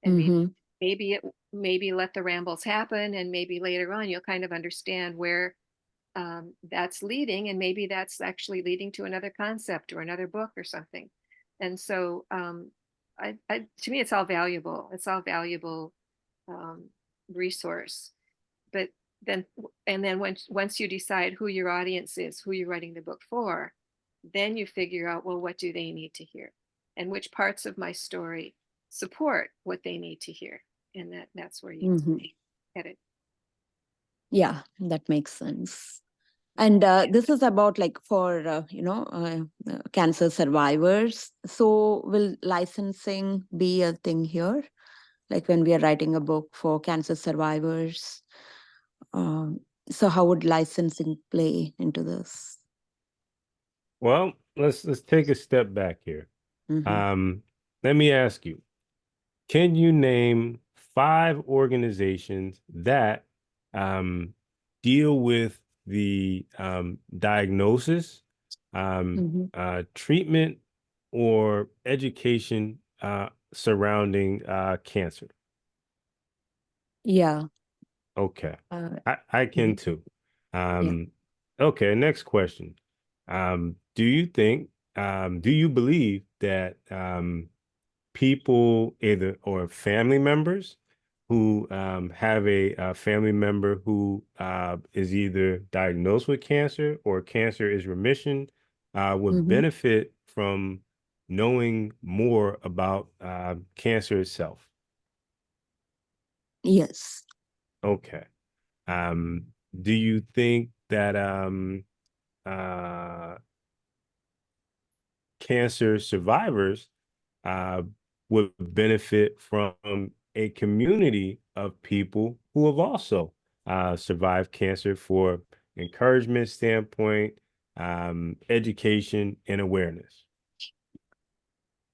and Mm-hmm. maybe let the rambles happen, and maybe later on you'll kind of understand where that's leading, and maybe that's actually leading to another concept or another book or something. And so to me, it's all valuable. It's all valuable um, resource. But then once you decide who your audience is, who you're writing the book for, then you figure out, well, what do they need to hear, and which parts of my story support what they need to hear, and that's where you Mm-hmm. get it. Yeah, that makes sense. And this is about like for, cancer survivors. So will licensing be a thing here? Like when we are writing a book for cancer survivors? So how would licensing play into this? Well, let's take a step back here. Mhm. Let me ask you, can you name 5 organizations that um, deal with the diagnosis, Mhm. treatment, or education surrounding cancer? Yeah. Okay. Uh, I can mhm. too. Yeah. Okay, next question. Do you believe that people either or family members who have a family member who is either diagnosed with cancer or cancer is remission would Mhm. benefit from knowing more about cancer itself? Yes. Okay. Um, do you think that uh, cancer survivors uh, would benefit from a community of people who have also survived cancer for encouragement standpoint, education, and awareness?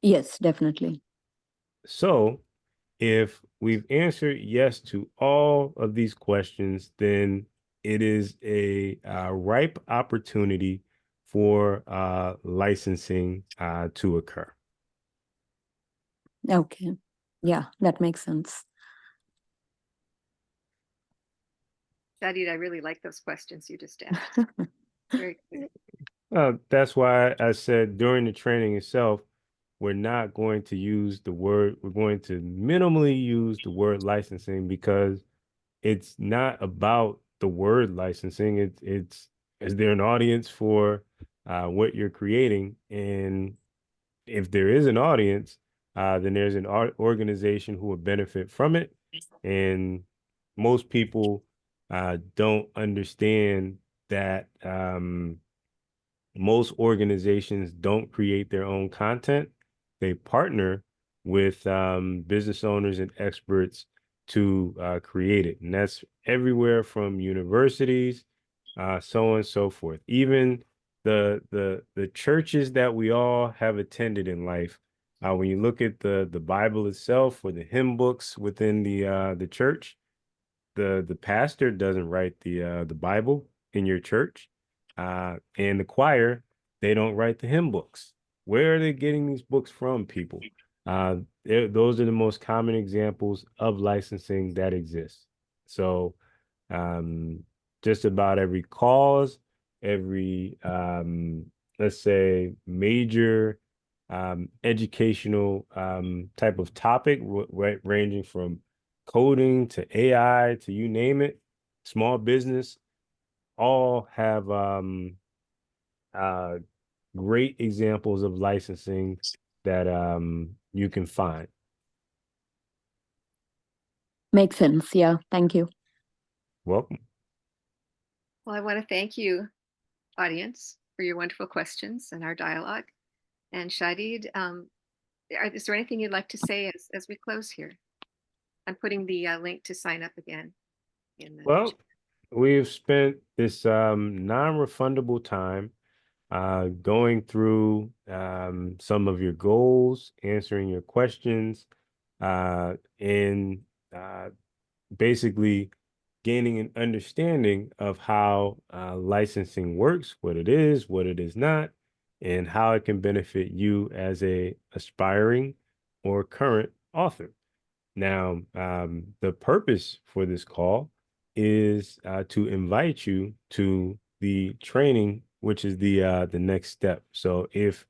Yes, definitely. So, if we've answered yes to all of these questions, then it is a ripe opportunity for licensing to occur. Okay. Yeah, that makes sense. Shadi, I really like those questions you just asked. Very good. That's why I said during the training itself, we're not going to use the word, we're going to minimally use the word licensing because it's not about the word licensing. It's is there an audience for what you're creating? And if there is an audience, then there's an organization who would benefit from it. And most people don't understand that most organizations don't create their own content. They partner with business owners and experts to create it. And that's everywhere from universities, so on and so forth. Even the churches that we all have attended in life, when you look at the Bible itself or the hymn books within the church, the pastor doesn't write the Bible in your church, and the choir, they don't write the hymn books. Where are they getting these books from, people? Those are the most common examples of licensing that exists. So, um, just about every cause, every let's say major educational type of topic, ranging from coding to AI to you name it, small business, all have uh, great examples of licensing that you can find. Makes sense. Yeah. Thank you. Welcome. Well, I want to thank you, audience, for your wonderful questions and our dialogue. And Shadid, is there anything you'd like to say as we close here? I'm putting the link to sign up again in the Well, chat. we've spent this non-refundable time going through some of your goals, answering your questions, and basically gaining an understanding of how licensing works, what it is not, and how it can benefit you as a aspiring or current author. Now, the purpose for this call is to invite you to the training, which is the next step. So if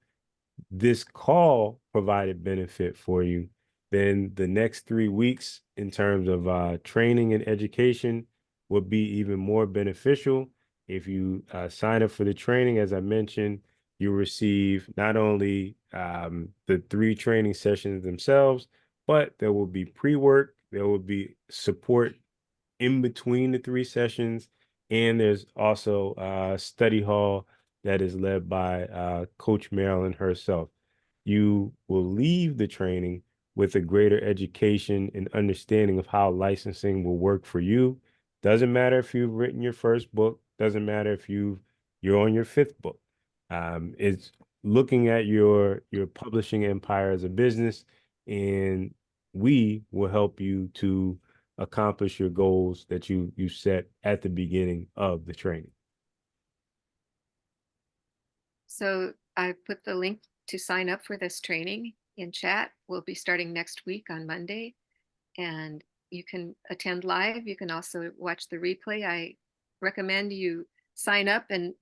this call provided benefit for you, then the next 3 weeks in terms of training and education will be even more beneficial. If you sign up for the training, as I mentioned, you receive not only the 3 training sessions themselves, but there will be pre-work, there will be support in between the 3 sessions, and there's also a study hall that is led by Coach Marilyn herself. You will leave the training with a greater education and understanding of how licensing will work for you. Doesn't matter if you've written your first book, doesn't matter if you're on your 5th book. It's looking at your publishing empire as a business, and we will help you to accomplish your goals that you set at the beginning of the training. So I put the link to sign up for this training in chat. We'll be starting next week on Monday, and you can attend live. You can also watch the replay. I recommend you sign up, and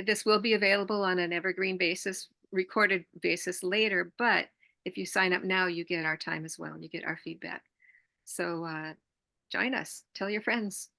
this will be available on an evergreen basis, recorded basis later. But if you sign up now, you get our time as well, and you get our feedback. So join us, tell your friends.